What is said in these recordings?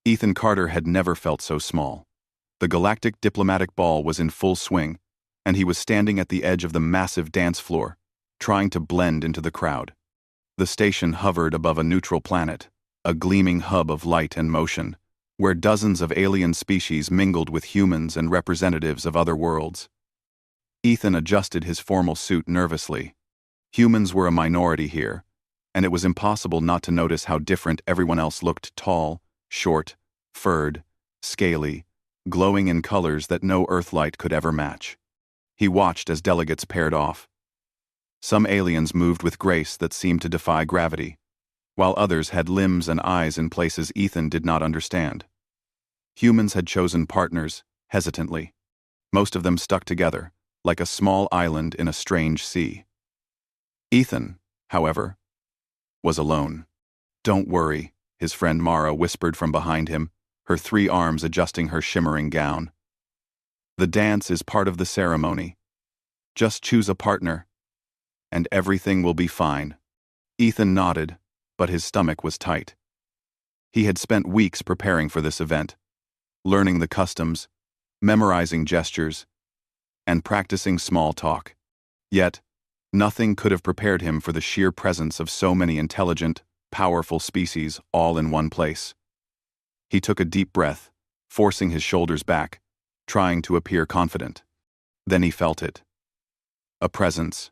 Ethan Carter had never felt so small. The galactic diplomatic ball was in full swing, and he was standing at the edge of the massive dance floor, trying to blend into the crowd. The station hovered above a neutral planet, a gleaming hub of light and motion, where dozens of alien species mingled with humans and representatives of other worlds. Ethan adjusted his formal suit nervously. Humans were a minority here, and it was impossible not to notice how different everyone else looked: tall, short, furred, scaly, glowing in colors that no Earthlight could ever match. He watched as delegates paired off. Some aliens moved with grace that seemed to defy gravity, while others had limbs and eyes in places Ethan did not understand. Humans had chosen partners, hesitantly. Most of them stuck together, like a small island in a strange sea. Ethan, however, was alone. "Don't worry," his friend Mara whispered from behind him, her 3 arms adjusting her shimmering gown. "The dance is part of the ceremony. Just choose a partner, and everything will be fine." Ethan nodded, but his stomach was tight. He had spent weeks preparing for this event, learning the customs, memorizing gestures, and practicing small talk. Yet, nothing could have prepared him for the sheer presence of so many intelligent, powerful species all in one place. He took a deep breath, forcing his shoulders back, trying to appear confident. Then he felt it. A presence.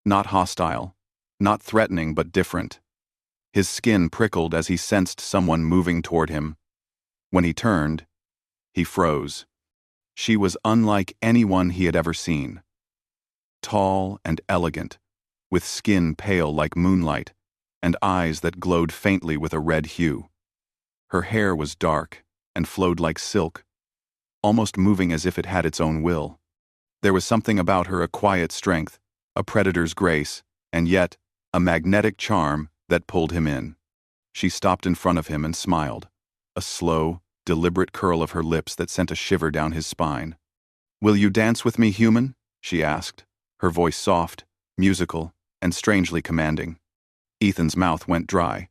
Not hostile, not threatening, but different. His skin prickled as he sensed someone moving toward him. When he turned, he froze. She was unlike anyone he had ever seen. Tall and elegant, with skin pale like moonlight, and eyes that glowed faintly with a red hue. Her hair was dark and flowed like silk, almost moving as if it had its own will. There was something about her: a quiet strength, a predator's grace, and yet a magnetic charm that pulled him in. She stopped in front of him and smiled, a slow, deliberate curl of her lips that sent a shiver down his spine. "Will you dance with me, human?" she asked, her voice soft, musical, and strangely commanding. Ethan's mouth went dry.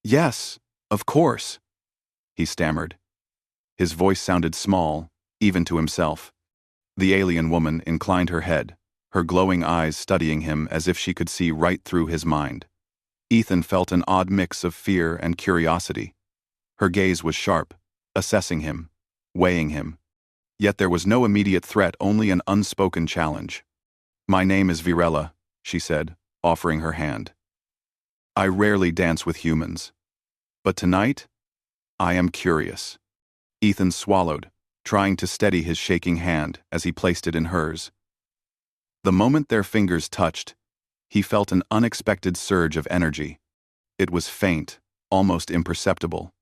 Yes, of course," he stammered. His voice sounded small, even to himself. The alien woman inclined her head, her glowing eyes studying him as if she could see right through his mind. Ethan felt an odd mix of fear and curiosity. Her gaze was sharp, assessing him, weighing him. Yet there was no immediate threat, only an unspoken challenge. "My name is Virella," she said, offering her hand. "I rarely dance with humans, but tonight, I am curious." Ethan swallowed, trying to steady his shaking hand as he placed it in hers. The moment their fingers touched, he felt an unexpected surge of energy. It was faint, almost imperceptible,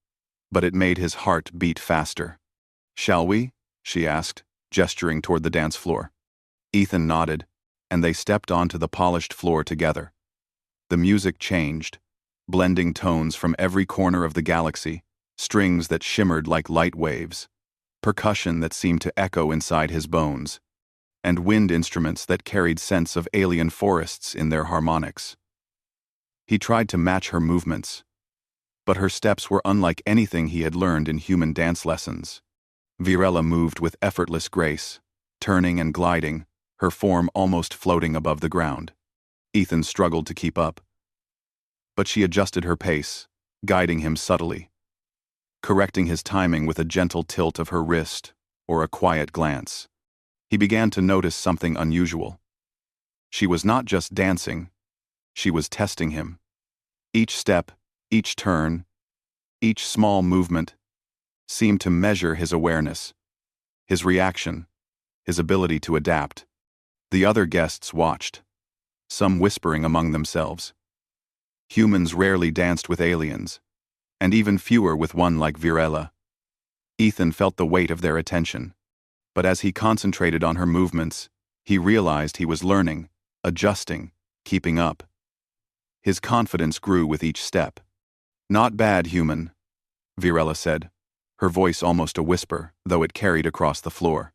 but it made his heart beat faster. "Shall we?" she asked, gesturing toward the dance floor. Ethan nodded, and they stepped onto the polished floor together. The music changed, blending tones from every corner of the galaxy, strings that shimmered like light waves, percussion that seemed to echo inside his bones, and wind instruments that carried scents of alien forests in their harmonics. He tried to match her movements, but her steps were unlike anything he had learned in human dance lessons. Virella moved with effortless grace, turning and gliding, her form almost floating above the ground. Ethan struggled to keep up, but she adjusted her pace, guiding him subtly, correcting his timing with a gentle tilt of her wrist or a quiet glance. He began to notice something unusual. She was not just dancing, she was testing him. Each step, each turn, each small movement seemed to measure his awareness, his reaction, his ability to adapt. The other guests watched, some whispering among themselves. Humans rarely danced with aliens, and even fewer with one like Virella. Ethan felt the weight of their attention, but as he concentrated on her movements, he realized he was learning, adjusting, keeping up. His confidence grew with each step. "Not bad, human," Virella said, her voice almost a whisper, though it carried across the floor.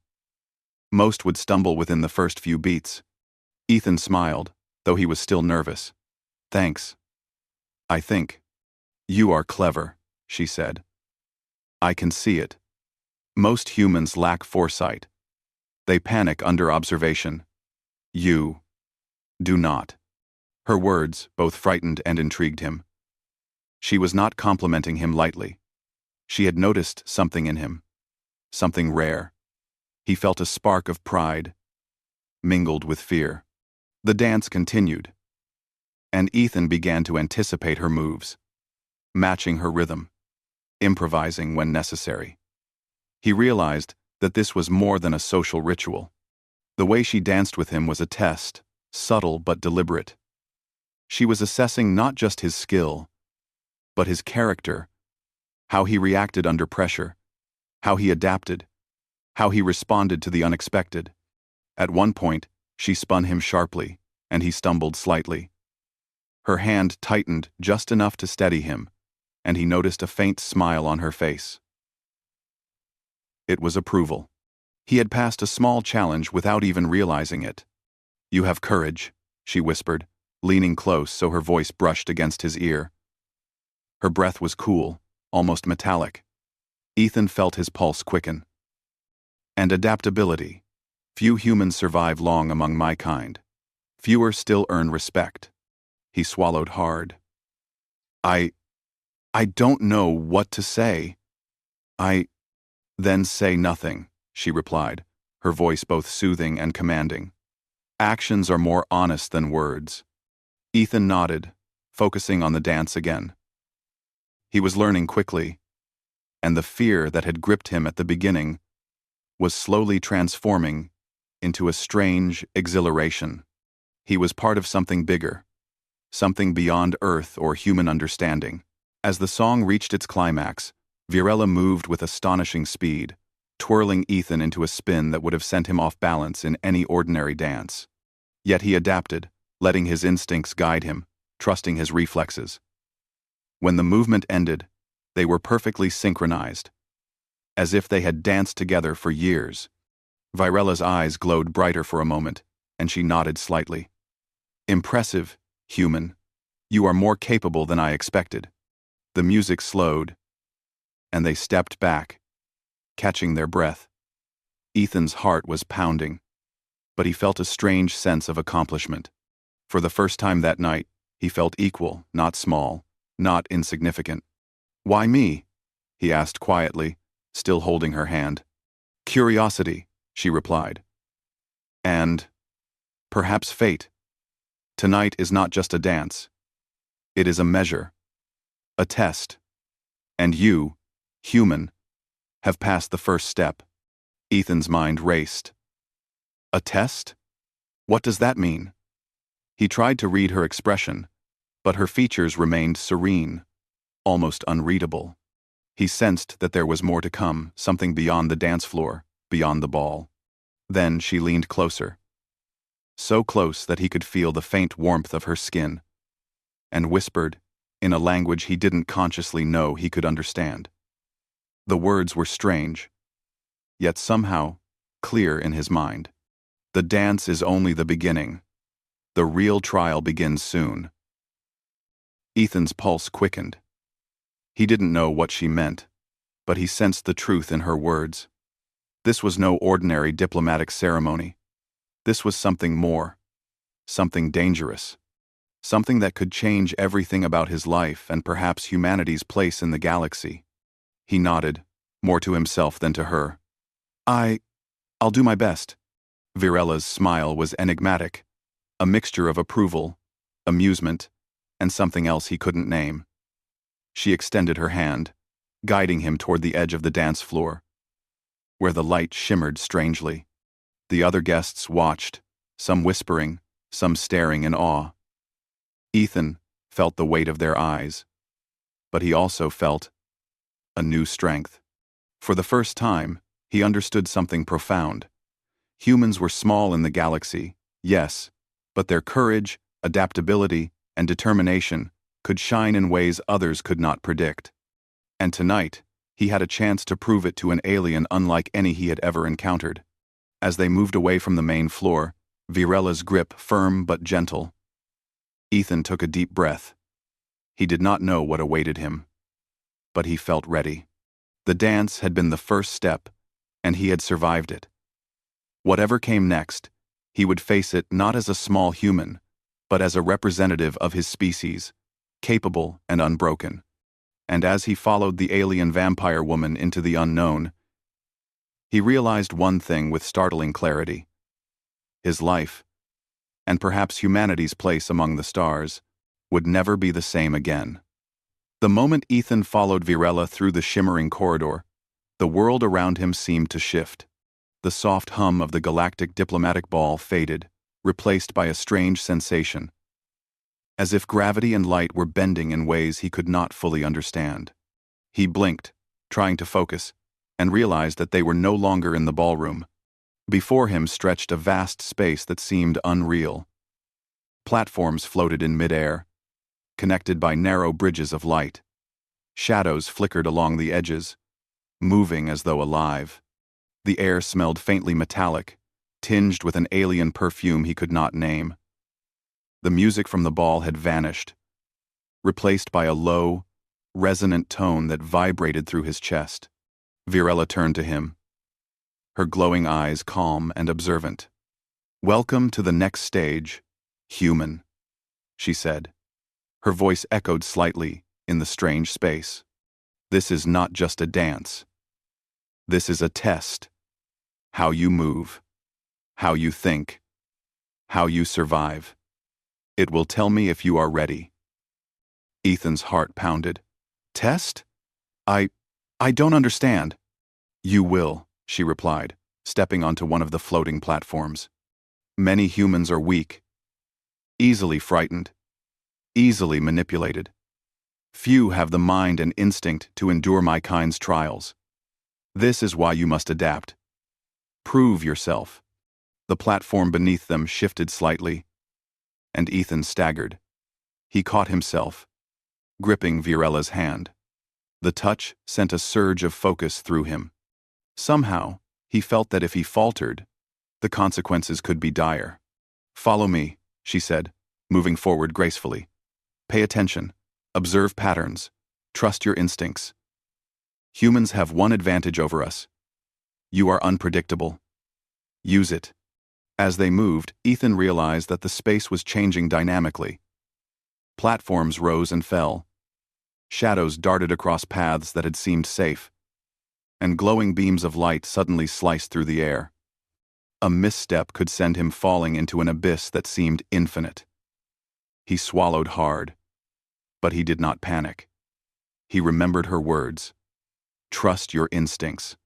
Most would stumble within the first few beats. Ethan smiled, though he was still nervous. "Thanks. I think." "You are clever," she said. "I can see it. Most humans lack foresight. They panic under observation. You do not." Her words both frightened and intrigued him. She was not complimenting him lightly. She had noticed something in him, something rare. He felt a spark of pride, mingled with fear. The dance continued, and Ethan began to anticipate her moves, matching her rhythm, improvising when necessary. He realized that this was more than a social ritual. The way she danced with him was a test, subtle but deliberate. She was assessing not just his skill, but his character, how he reacted under pressure, how he adapted, how he responded to the unexpected. At one point, she spun him sharply, and he stumbled slightly. Her hand tightened just enough to steady him, and he noticed a faint smile on her face. It was approval. He had passed a small challenge without even realizing it. "You have courage," she whispered, leaning close so her voice brushed against his ear. Her breath was cool, almost metallic. Ethan felt his pulse quicken. "And adaptability. Few humans survive long among my kind. Fewer still earn respect." He swallowed hard. I don't know what to say. Then say nothing," she replied, her voice both soothing and commanding. "Actions are more honest than words." Ethan nodded, focusing on the dance again. He was learning quickly, and the fear that had gripped him at the beginning was slowly transforming into a strange exhilaration. He was part of something bigger, something beyond Earth or human understanding. As the song reached its climax, Virella moved with astonishing speed, twirling Ethan into a spin that would have sent him off balance in any ordinary dance. Yet he adapted, letting his instincts guide him, trusting his reflexes. When the movement ended, they were perfectly synchronized, as if they had danced together for years. Virella's eyes glowed brighter for a moment, and she nodded slightly. "Impressive, human. You are more capable than I expected." The music slowed, and they stepped back, catching their breath. Ethan's heart was pounding, but he felt a strange sense of accomplishment. For the first time that night, he felt equal, not small, not insignificant. "Why me?" he asked quietly, still holding her hand. "Curiosity," she replied. "And perhaps fate. Tonight is not just a dance. It is a measure, a test. And you, human, have passed the first step." Ethan's mind raced. "A test? What does that mean?" He tried to read her expression, but her features remained serene, almost unreadable. He sensed that there was more to come, something beyond the dance floor, beyond the ball. Then she leaned closer, so close that he could feel the faint warmth of her skin, and whispered, in a language he didn't consciously know he could understand. The words were strange, yet somehow clear in his mind. "The dance is only the beginning. The real trial begins soon." Ethan's pulse quickened. He didn't know what she meant, but he sensed the truth in her words. This was no ordinary diplomatic ceremony. This was something more, something dangerous, something that could change everything about his life and perhaps humanity's place in the galaxy. He nodded, more to himself than to her. I'll do my best." Virella's smile was enigmatic, a mixture of approval, amusement, and something else he couldn't name. She extended her hand, guiding him toward the edge of the dance floor, where the light shimmered strangely. The other guests watched, some whispering, some staring in awe. Ethan felt the weight of their eyes, but he also felt a new strength. For the first time, he understood something profound. Humans were small in the galaxy, yes, but their courage, adaptability, and determination could shine in ways others could not predict. And tonight, he had a chance to prove it to an alien unlike any he had ever encountered. As they moved away from the main floor, Virella's grip firm but gentle, Ethan took a deep breath. He did not know what awaited him, but he felt ready. The dance had been the first step, and he had survived it. Whatever came next, he would face it not as a small human, but as a representative of his species, capable and unbroken. And as he followed the alien vampire woman into the unknown, he realized one thing with startling clarity. His life, and perhaps humanity's place among the stars, would never be the same again. The moment Ethan followed Virella through the shimmering corridor, the world around him seemed to shift. The soft hum of the galactic diplomatic ball faded, replaced by a strange sensation, as if gravity and light were bending in ways he could not fully understand. He blinked, trying to focus, and realized that they were no longer in the ballroom. Before him stretched a vast space that seemed unreal. Platforms floated in midair, connected by narrow bridges of light. Shadows flickered along the edges, moving as though alive. The air smelled faintly metallic, tinged with an alien perfume he could not name. The music from the ball had vanished, replaced by a low, resonant tone that vibrated through his chest. Virella turned to him, her glowing eyes calm and observant. "Welcome to the next stage, human," she said. Her voice echoed slightly in the strange space. "This is not just a dance. This is a test. How you move, how you think, how you survive. It will tell me if you are ready." Ethan's heart pounded. "Test? I don't understand." "You will," she replied, stepping onto one of the floating platforms. "Many humans are weak, easily frightened, easily manipulated. Few have the mind and instinct to endure my kind's trials. This is why you must adapt. Prove yourself." The platform beneath them shifted slightly, and Ethan staggered. He caught himself, gripping Virella's hand. The touch sent a surge of focus through him. Somehow, he felt that if he faltered, the consequences could be dire. "Follow me," she said, moving forward gracefully. "Pay attention, observe patterns, trust your instincts. Humans have one advantage over us. You are unpredictable. Use it." As they moved, Ethan realized that the space was changing dynamically. Platforms rose and fell. Shadows darted across paths that had seemed safe, and glowing beams of light suddenly sliced through the air. A misstep could send him falling into an abyss that seemed infinite. He swallowed hard, but he did not panic. He remembered her words. "Trust your instincts.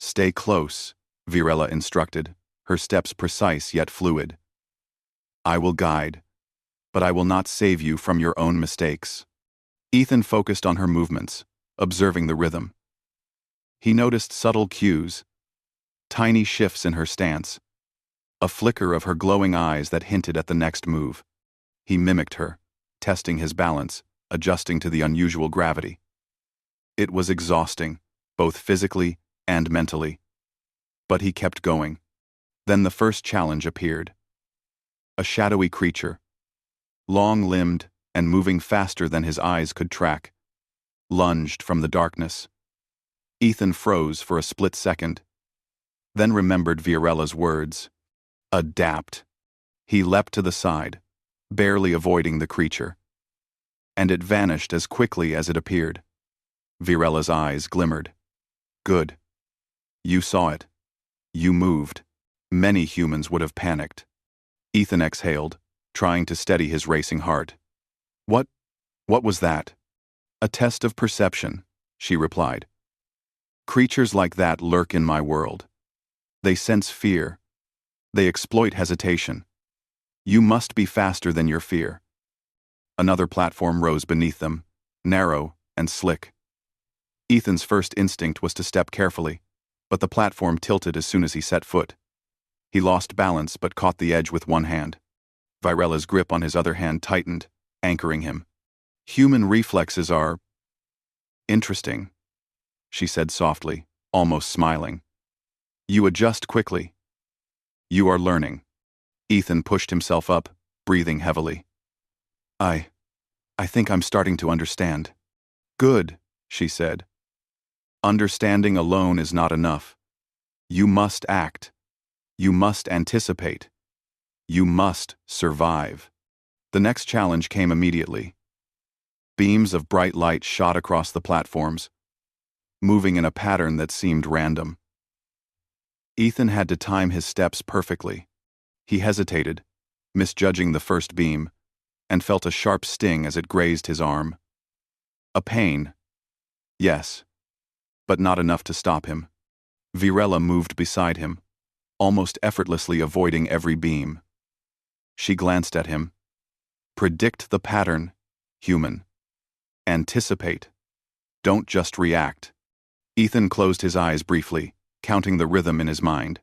Stay close," Virella instructed, her steps precise yet fluid. "I will guide, but I will not save you from your own mistakes." Ethan focused on her movements, observing the rhythm. He noticed subtle cues, tiny shifts in her stance, a flicker of her glowing eyes that hinted at the next move. He mimicked her, testing his balance, adjusting to the unusual gravity. It was exhausting, both physically and mentally. But he kept going. Then the first challenge appeared. A shadowy creature, long-limbed and moving faster than his eyes could track, lunged from the darkness. Ethan froze for a split second, then remembered Virella's words. "Adapt." He leapt to the side, barely avoiding the creature, and it vanished as quickly as it appeared. Virella's eyes glimmered. "Good. You saw it. You moved." Many humans would have panicked. Ethan exhaled, trying to steady his racing heart. What was that?" "A test of perception," she replied. "Creatures like that lurk in my world. They sense fear. They exploit hesitation. You must be faster than your fear." Another platform rose beneath them, narrow and slick. Ethan's first instinct was to step carefully, but the platform tilted as soon as he set foot. He lost balance but caught the edge with one hand. Virella's grip on his other hand tightened, anchoring him. "Human reflexes are interesting," she said softly, almost smiling. "You adjust quickly. You are learning." Ethan pushed himself up, breathing heavily. I I think I'm starting to understand. Good, she said. Understanding alone is not enough. You must act. You must anticipate. You must survive. The next challenge came immediately. Beams of bright light shot across the platforms, moving in a pattern that seemed random. Ethan had to time his steps perfectly. He hesitated, misjudging the first beam, and felt a sharp sting as it grazed his arm. A pain. Yes, but not enough to stop him. Virella moved beside him, almost effortlessly avoiding every beam. She glanced at him. Predict the pattern, human. Anticipate. Don't just react. Ethan closed his eyes briefly, counting the rhythm in his mind.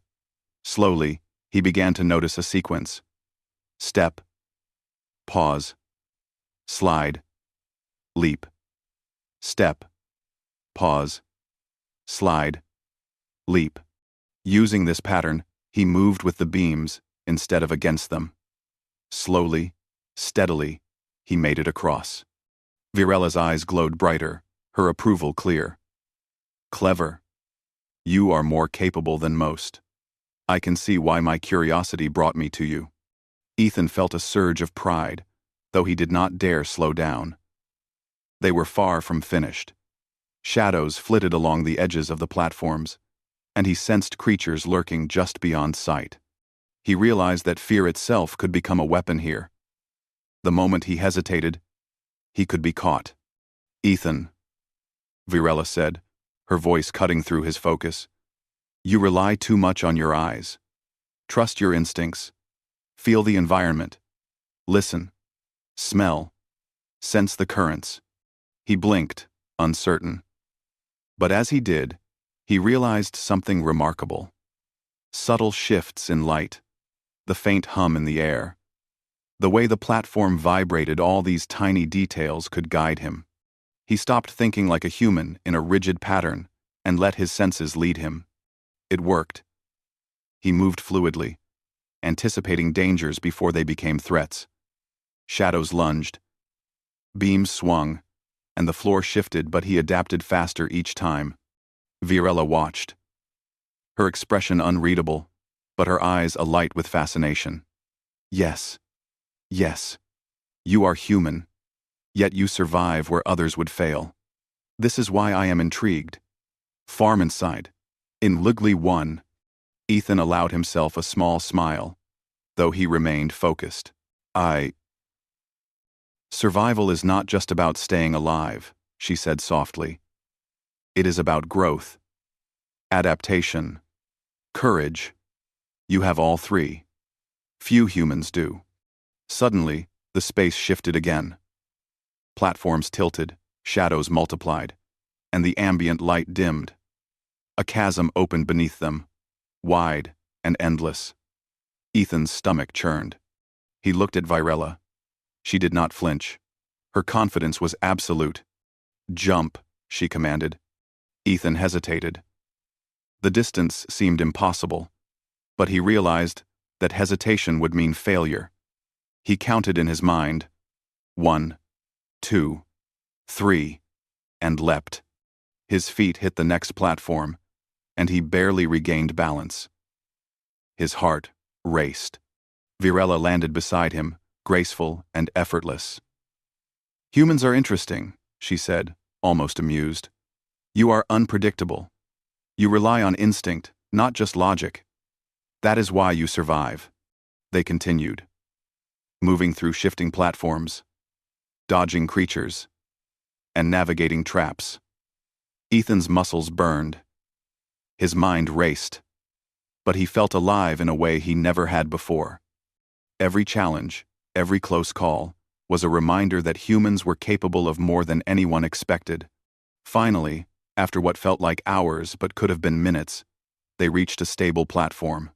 Slowly, he began to notice a sequence. Step. Pause. Slide. Leap. Step. Pause. Slide. Leap. Using this pattern, he moved with the beams instead of against them. Slowly, steadily, he made it across. Virella's eyes glowed brighter, her approval clear. Clever. You are more capable than most. I can see why my curiosity brought me to you. Ethan felt a surge of pride, though he did not dare slow down. They were far from finished. Shadows flitted along the edges of the platforms, and he sensed creatures lurking just beyond sight. He realized that fear itself could become a weapon here. The moment he hesitated, he could be caught. Ethan, Virella said, her voice cutting through his focus. You rely too much on your eyes. Trust your instincts. Feel the environment. Listen. Smell. Sense the currents. He blinked, uncertain. But as he did, he realized something remarkable. Subtle shifts in light, the faint hum in the air. The way the platform vibrated, all these tiny details could guide him. He stopped thinking like a human in a rigid pattern and let his senses lead him. It worked. He moved fluidly, anticipating dangers before they became threats. Shadows lunged. Beams swung, and the floor shifted, but he adapted faster each time. Virella watched. Her expression unreadable, but her eyes alight with fascination. Yes. Yes. You are human. Yet you survive where others would fail. This is why I am intrigued. Farm inside. In Lugli 1, Ethan allowed himself a small smile, though he remained focused. Survival is not just about staying alive, she said softly. It is about growth, adaptation, courage. You have all three. Few humans do. Suddenly, the space shifted again. Platforms tilted, shadows multiplied, and the ambient light dimmed. A chasm opened beneath them, wide and endless. Ethan's stomach churned. He looked at Virella. She did not flinch. Her confidence was absolute. Jump, she commanded. Ethan hesitated. The distance seemed impossible, but he realized that hesitation would mean failure. He counted in his mind, 1, 2, 3, and leapt. His feet hit the next platform, and he barely regained balance. His heart raced. Virella landed beside him, graceful and effortless. Humans are interesting, she said, almost amused. You are unpredictable. You rely on instinct, not just logic. That is why you survive. They continued, moving through shifting platforms, dodging creatures, and navigating traps. Ethan's muscles burned. His mind raced, but he felt alive in a way he never had before. Every challenge, every close call, was a reminder that humans were capable of more than anyone expected. Finally, after what felt like hours but could have been minutes, they reached a stable platform.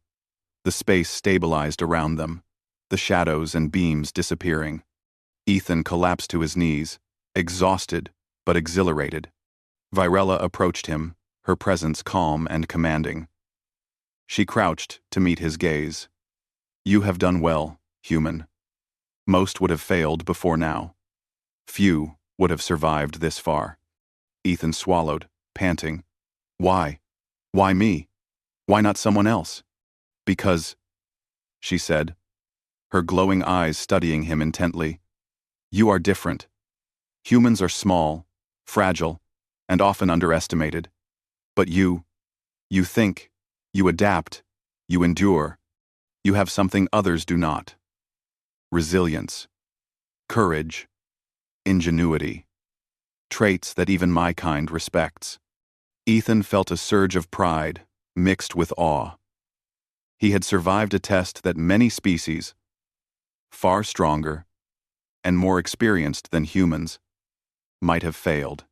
The space stabilized around them, the shadows and beams disappearing. Ethan collapsed to his knees, exhausted but exhilarated. Virella approached him, her presence calm and commanding. She crouched to meet his gaze. You have done well, human. Most would have failed before now. Few would have survived this far. Ethan swallowed, panting. Why? Why me? Why not someone else? Because, she said, her glowing eyes studying him intently. You are different. Humans are small, fragile, and often underestimated. But you think, you adapt, you endure. You have something others do not. Resilience, courage, ingenuity. Traits that even my kind respects. Ethan felt a surge of pride, mixed with awe. He had survived a test that many species, far stronger and more experienced than humans, might have failed.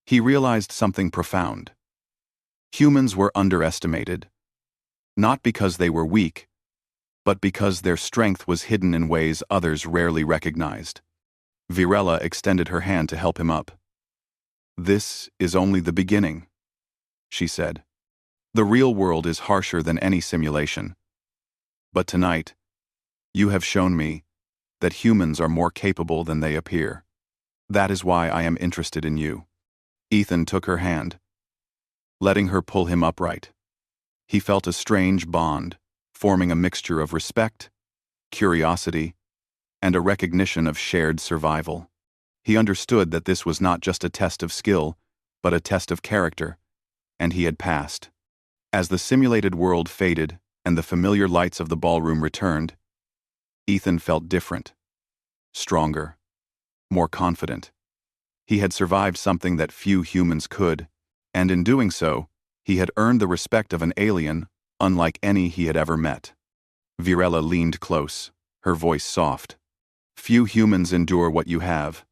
He realized something profound. Humans were underestimated, not because they were weak, but because their strength was hidden in ways others rarely recognized. Virella extended her hand to help him up. This is only the beginning, she said. The real world is harsher than any simulation. But tonight, you have shown me that humans are more capable than they appear. That is why I am interested in you. Ethan took her hand, letting her pull him upright. He felt a strange bond, forming a mixture of respect, curiosity, and a recognition of shared survival. He understood that this was not just a test of skill, but a test of character, and he had passed. As the simulated world faded and the familiar lights of the ballroom returned, Ethan felt different, stronger, more confident. He had survived something that few humans could, and in doing so, he had earned the respect of an alien unlike any he had ever met. Virella leaned close, her voice soft. Few humans endure what you have.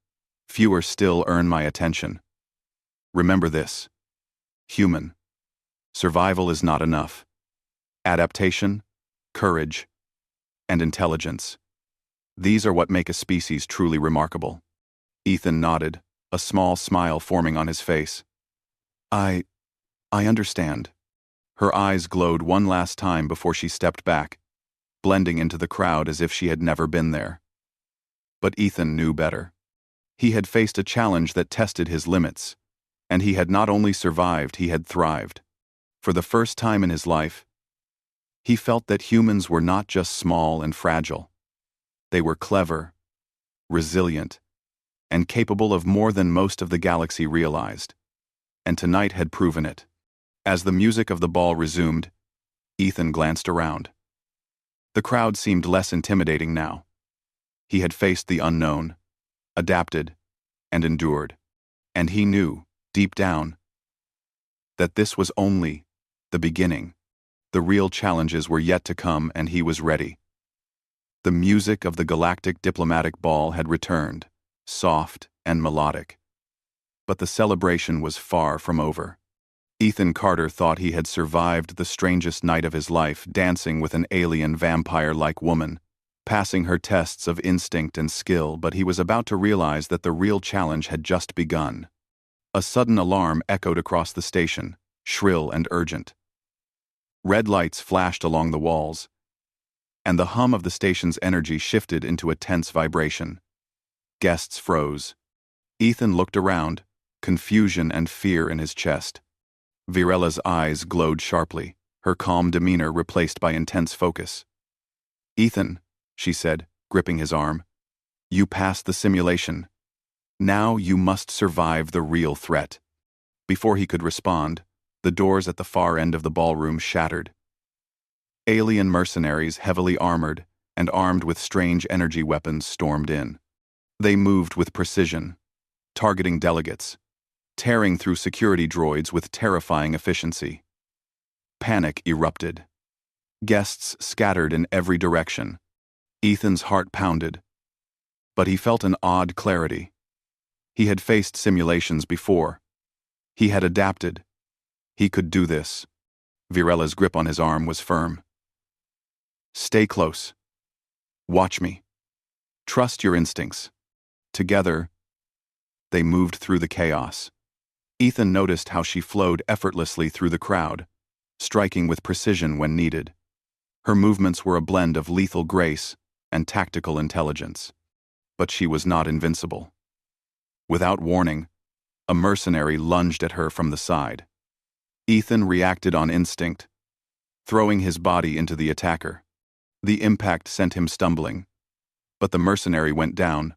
Fewer still earn my attention. Remember this. Human. Survival is not enough. Adaptation, courage, and intelligence. These are what make a species truly remarkable. Ethan nodded, a small smile forming on his face. I understand. Her eyes glowed one last time before she stepped back, blending into the crowd as if she had never been there. But Ethan knew better. He had faced a challenge that tested his limits, and he had not only survived, he had thrived. For the first time in his life, he felt that humans were not just small and fragile. They were clever, resilient, and capable of more than most of the galaxy realized. And tonight had proven it. As the music of the ball resumed, Ethan glanced around. The crowd seemed less intimidating now. He had faced the unknown, adapted, and endured. And he knew, deep down, that this was only the beginning. The real challenges were yet to come, and he was ready. The music of the galactic diplomatic ball had returned, soft and melodic. But the celebration was far from over. Ethan Carter thought he had survived the strangest night of his life, dancing with an alien vampire-like woman, passing her tests of instinct and skill, but he was about to realize that the real challenge had just begun. A sudden alarm echoed across the station, shrill and urgent. Red lights flashed along the walls, and the hum of the station's energy shifted into a tense vibration. Guests froze. Ethan looked around, confusion and fear in his chest. Virella's eyes glowed sharply, her calm demeanor replaced by intense focus. Ethan, she said, gripping his arm, you passed the simulation. Now you must survive the real threat. Before he could respond, the doors at the far end of the ballroom shattered. Alien mercenaries, heavily armored and armed with strange energy weapons, stormed in. They moved with precision, targeting delegates, tearing through security droids with terrifying efficiency. Panic erupted. Guests scattered in every direction. Ethan's heart pounded, but he felt an odd clarity. He had faced simulations before. He had adapted. He could do this. Virella's grip on his arm was firm. Stay close. Watch me. Trust your instincts. Together, they moved through the chaos. Ethan noticed how she flowed effortlessly through the crowd, striking with precision when needed. Her movements were a blend of lethal grace and tactical intelligence. But she was not invincible. Without warning, a mercenary lunged at her from the side. Ethan reacted on instinct, throwing his body into the attacker. The impact sent him stumbling, but the mercenary went down,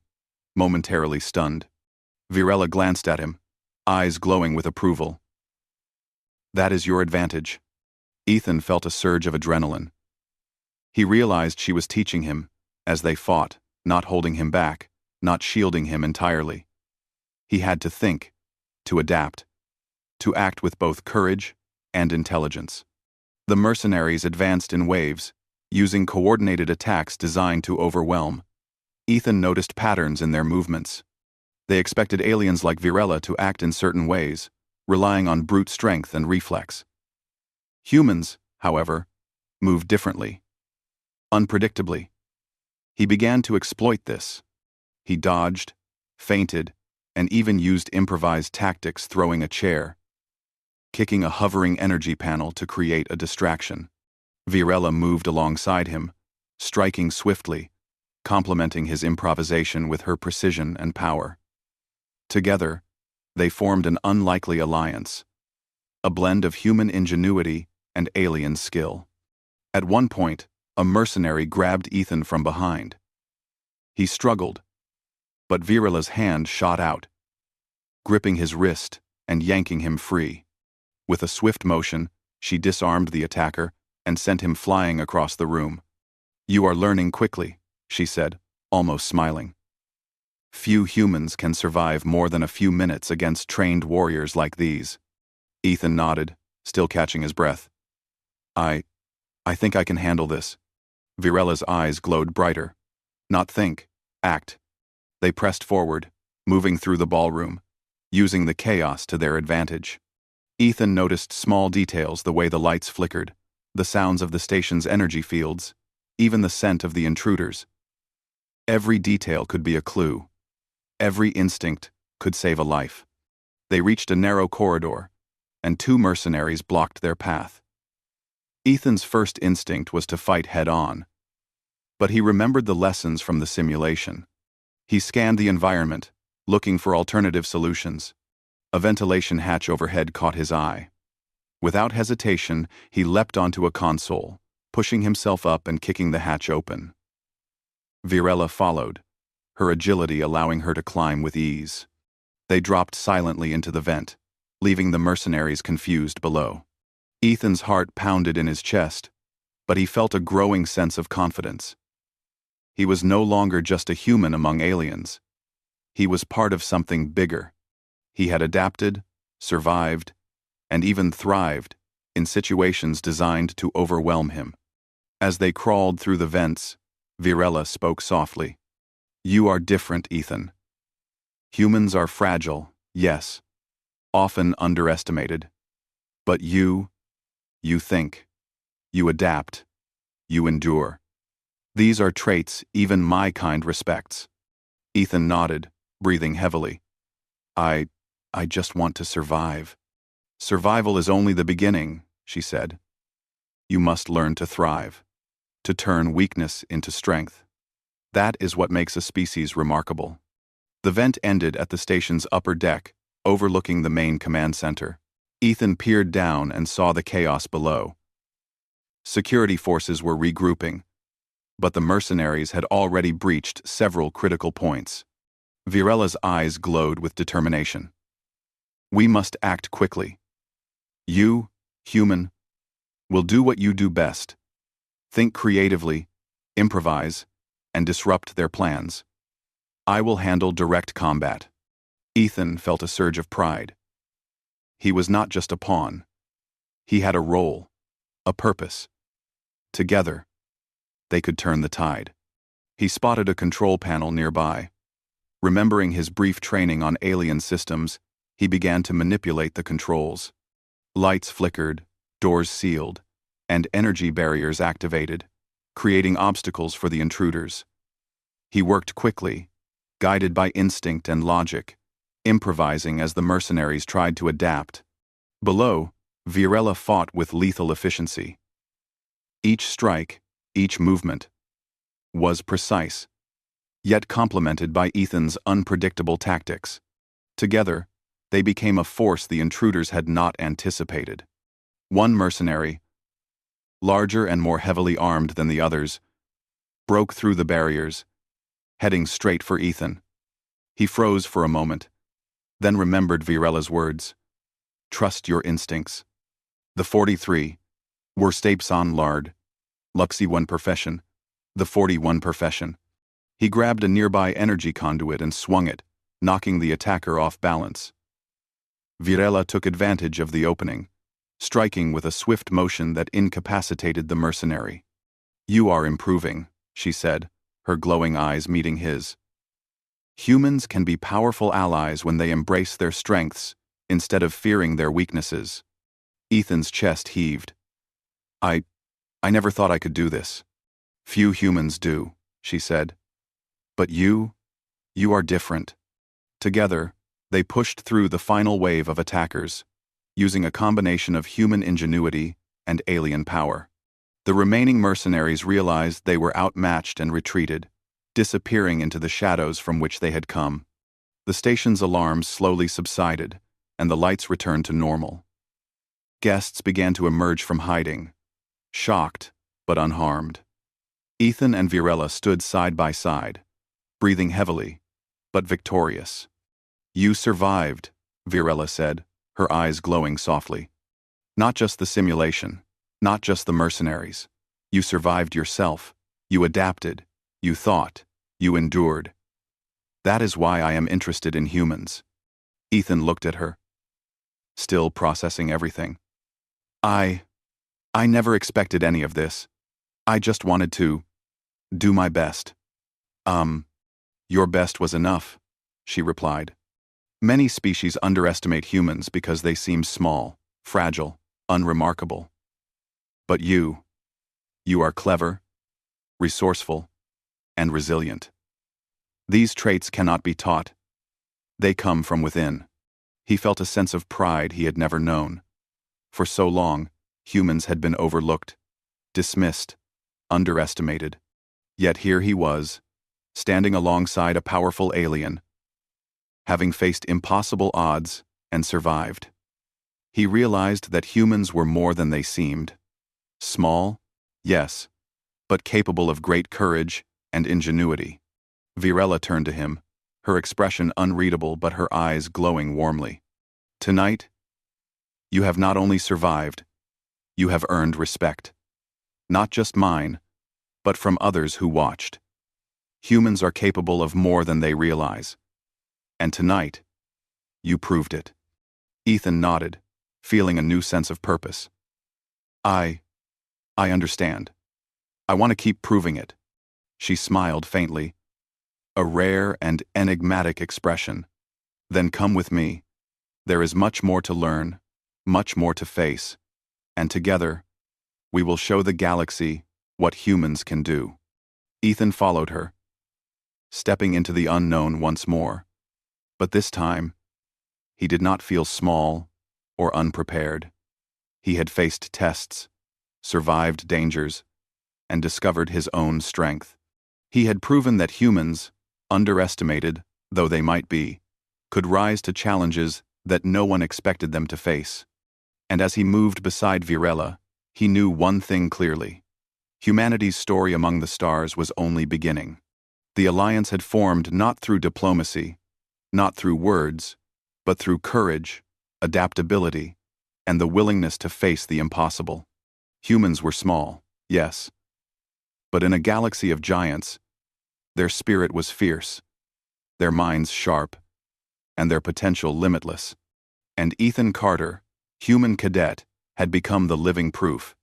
momentarily stunned. Virella glanced at him, eyes glowing with approval. "That is your advantage." Ethan felt a surge of adrenaline. He realized she was teaching him, as they fought, not holding him back, not shielding him entirely. He had to think, to adapt, to act with both courage and intelligence. The mercenaries advanced in waves, using coordinated attacks designed to overwhelm. Ethan noticed patterns in their movements. They expected aliens like Virella to act in certain ways, relying on brute strength and reflex. Humans, however, moved differently, unpredictably. He began to exploit this. He dodged, feinted, and even used improvised tactics, throwing a chair, kicking a hovering energy panel to create a distraction. Virella moved alongside him, striking swiftly, complementing his improvisation with her precision and power. Together, they formed an unlikely alliance, a blend of human ingenuity and alien skill. At one point, a mercenary grabbed Ethan from behind. He struggled, but Virella's hand shot out, gripping his wrist and yanking him free. With a swift motion, she disarmed the attacker and sent him flying across the room. "You are learning quickly," she said, almost smiling. "Few humans can survive more than a few minutes against trained warriors like these." Ethan nodded, still catching his breath. I think I can handle this." Virella's eyes glowed brighter. "Not think, act." They pressed forward, moving through the ballroom, using the chaos to their advantage. Ethan noticed small details, the way the lights flickered, the sounds of the station's energy fields, even the scent of the intruders. Every detail could be a clue. Every instinct could save a life. They reached a narrow corridor, and two mercenaries blocked their path. Ethan's first instinct was to fight head-on, but he remembered the lessons from the simulation. He scanned the environment, looking for alternative solutions. A ventilation hatch overhead caught his eye. Without hesitation, he leapt onto a console, pushing himself up and kicking the hatch open. Virella followed, her agility allowing her to climb with ease. They dropped silently into the vent, leaving the mercenaries confused below. Ethan's heart pounded in his chest, but he felt a growing sense of confidence. He was no longer just a human among aliens. He was part of something bigger. He had adapted, survived, and even thrived in situations designed to overwhelm him. As they crawled through the vents, Virella spoke softly. "You are different, Ethan. Humans are fragile, yes, often underestimated. But you think, you adapt, you endure. These are traits even my kind respects." Ethan nodded, breathing heavily. I just want to survive." "Survival is only the beginning," she said. "You must learn to thrive, to turn weakness into strength. That is what makes a species remarkable." The vent ended at the station's upper deck, overlooking the main command center. Ethan peered down and saw the chaos below. Security forces were regrouping, but the mercenaries had already breached several critical points. Virella's eyes glowed with determination. "We must act quickly. You, human, will do what you do best. Think creatively, improvise, and disrupt their plans. I will handle direct combat." Ethan felt a surge of pride. He was not just a pawn. He had a role, a purpose. Together, they could turn the tide. He spotted a control panel nearby. Remembering his brief training on alien systems, he began to manipulate the controls. Lights flickered, doors sealed, and energy barriers activated, creating obstacles for the intruders. He worked quickly, guided by instinct and logic, improvising as the mercenaries tried to adapt. Below, Virella fought with lethal efficiency. Each strike, each movement, was precise, yet complemented by Ethan's unpredictable tactics. Together, they became a force the intruders had not anticipated. One mercenary, larger and more heavily armed than the others, broke through the barriers, heading straight for Ethan. He froze for a moment, then remembered Virella's words. Trust your instincts. The 43 were stapes on lard, Luxy one profession, the 41 profession. He grabbed a nearby energy conduit and swung it, knocking the attacker off balance. Virella took advantage of the opening, striking with a swift motion that incapacitated the mercenary. You are improving, she said, her glowing eyes meeting his. Humans can be powerful allies when they embrace their strengths instead of fearing their weaknesses. Ethan's chest heaved. I never thought I could do this. Few humans do, she said. But you are different. Together, they pushed through the final wave of attackers, using a combination of human ingenuity and alien power. The remaining mercenaries realized they were outmatched and retreated, disappearing into the shadows from which they had come. The station's alarms slowly subsided, and the lights returned to normal. Guests began to emerge from hiding, shocked but unharmed. Ethan and Virella stood side by side, breathing heavily, but victorious. You survived, Virella said, her eyes glowing softly. Not just the simulation, not just the mercenaries. You survived yourself, you adapted, you thought, you endured. That is why I am interested in humans. Ethan looked at her, still processing everything. I never expected any of this. I just wanted to do my best. Your best was enough, she replied. Many species underestimate humans because they seem small, fragile, unremarkable. But you are clever, resourceful, and resilient. These traits cannot be taught. They come from within. He felt a sense of pride he had never known. For so long, humans had been overlooked, dismissed, underestimated. Yet here he was, standing alongside a powerful alien, having faced impossible odds and survived. He realized that humans were more than they seemed. Small, yes, but capable of great courage and ingenuity. Virella turned to him, her expression unreadable but her eyes glowing warmly. Tonight, you have not only survived, you have earned respect. Not just mine, but from others who watched. Humans are capable of more than they realize. And tonight, you proved it. Ethan nodded, feeling a new sense of purpose. I understand. I want to keep proving it. She smiled faintly, a rare and enigmatic expression. Then come with me. There is much more to learn, much more to face, and together, we will show the galaxy what humans can do. Ethan followed her, stepping into the unknown once more. But this time, he did not feel small or unprepared. He had faced tests, survived dangers, and discovered his own strength. He had proven that humans, underestimated though they might be, could rise to challenges that no one expected them to face. And as he moved beside Virella, he knew one thing clearly. Humanity's story among the stars was only beginning. The alliance had formed not through diplomacy, not through words, but through courage, adaptability, and the willingness to face the impossible. Humans were small, yes, but in a galaxy of giants, their spirit was fierce, their minds sharp, and their potential limitless. And Ethan Carter, human cadet, had become the living proof.